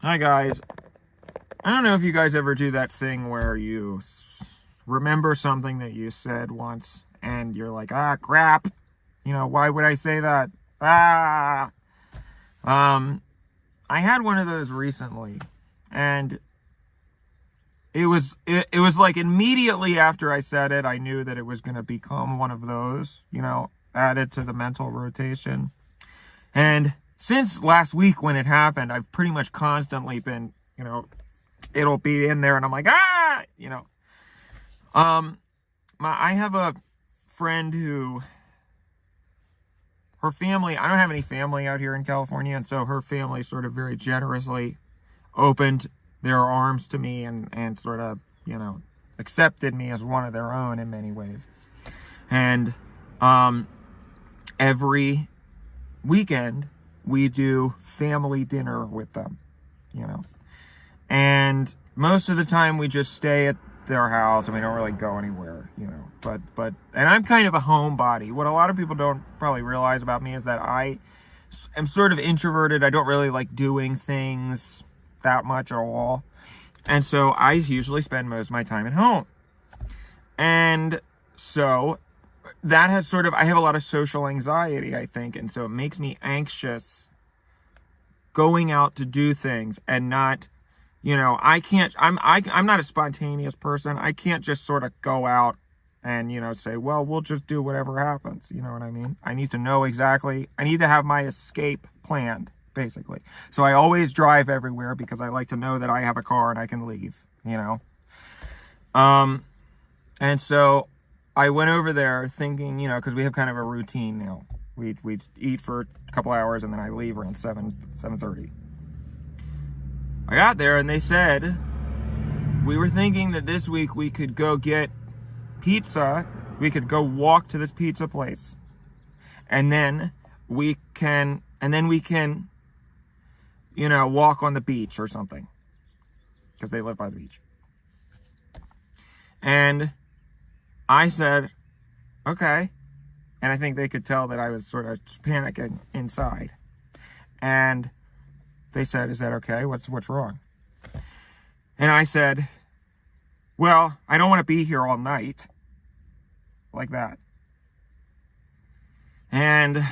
Hi guys. I don't know if you guys ever do that thing where you remember something that you said once and you're like, crap. Why would I say that? I had one of those recently, and it was like immediately after I said it, I knew that it was going to become one of those, added to the mental rotation. And since last week when it happened, I've pretty much constantly been, it'll be in there and I'm like, I have a friend who, her family, I don't have any family out here in California, and so her family sort of very generously opened their arms to me and sort of, accepted me as one of their own in many ways. And every weekend we do family dinner with them, and most of the time we just stay at their house and we don't really go anywhere, but and I'm kind of a homebody. What a lot of people don't probably realize about me is that I am sort of introverted. I don't really like doing things that much at all, and so I usually spend most of my time at home. And so that has sort of, I have a lot of social anxiety, I think, and so it makes me anxious going out to do things and not, I'm not a spontaneous person. I can't just sort of go out and, say, well, we'll just do whatever happens. You know what I mean? I need to know exactly, I need to have my escape planned, basically. So I always drive everywhere because I like to know that I have a car and I can leave, and so I went over there thinking, because we have kind of a routine now. We eat for a couple hours and then I leave around 7:30. I got there and they said, we were thinking that this week we could go get pizza. We could go walk to this pizza place. And then we can, walk on the beach or something. Because they live by the beach. And I said, okay. And I think they could tell that I was sort of panicking inside. And they said, is that okay? What's wrong? And I said, well, I don't want to be here all night. Like that. And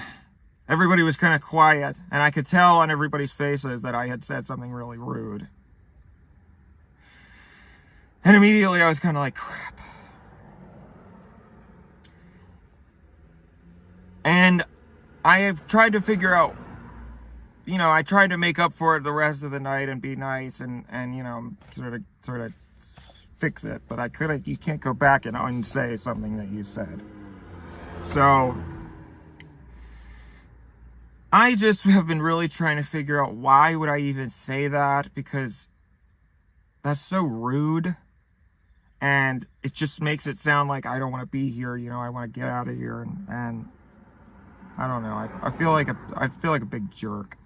everybody was kind of quiet. And I could tell on everybody's faces that I had said something really rude. And immediately I was kind of like, crap. And I have tried to figure out, I tried to make up for it the rest of the night and be nice and sort of fix it. But I couldn't, you can't go back and unsay something that you said. So I just have been really trying to figure out why would I even say that, because that's so rude. And it just makes it sound like I don't want to be here. I want to get out of here and I don't know. I feel like a big jerk.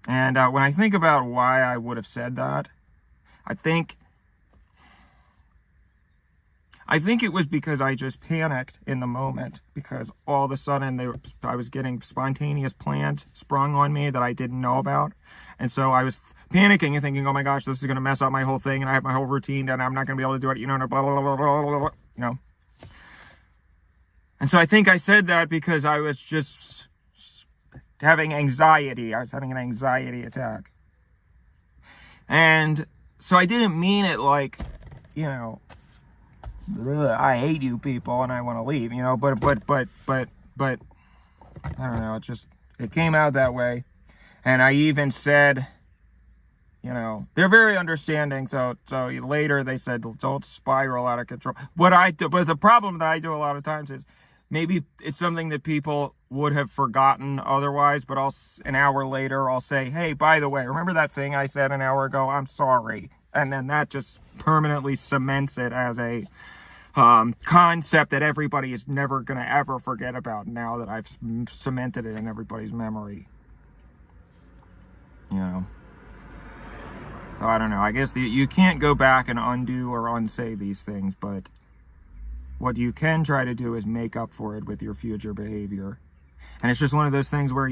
And when I think about why I would have said that, I think it was because I just panicked in the moment, because all of a sudden I was getting spontaneous plans sprung on me that I didn't know about. And so I was panicking and thinking, oh my gosh, this is going to mess up my whole thing, and I have my whole routine and I'm not going to be able to do it, blah, blah, blah, blah, blah. And so I think I said that because I was just having anxiety. I was having an anxiety attack. And so I didn't mean it like, I hate you people and I want to leave, but I don't know, it came out that way. And I even said, they're very understanding. So later they said, don't spiral out of control. But the problem that I do a lot of times is, maybe it's something that people would have forgotten otherwise, but an hour later, I'll say, hey, by the way, remember that thing I said an hour ago? I'm sorry. And then that just permanently cements it as a concept that everybody is never going to ever forget about now that I've cemented it in everybody's memory. So I don't know. I guess you can't go back and undo or unsay these things, but what you can try to do is make up for it with your future behavior. And it's just one of those things where,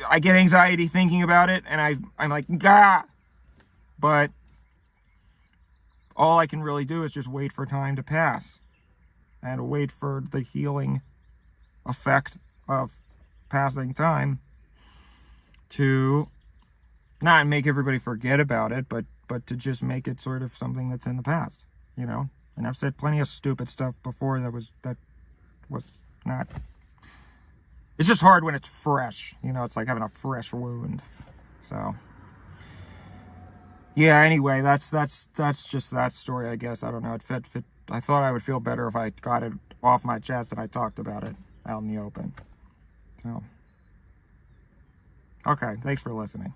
I get anxiety thinking about it, and I'm like, gah. But all I can really do is just wait for time to pass and wait for the healing effect of passing time to not make everybody forget about it, but to just make it sort of something that's in the past, you know? And I've said plenty of stupid stuff before that was not... It's just hard when it's fresh, you know? It's like having a fresh wound. So, yeah, anyway, that's just that story, I guess. I don't know. I thought I would feel better if I got it off my chest and I talked about it out in the open. So, okay, thanks for listening.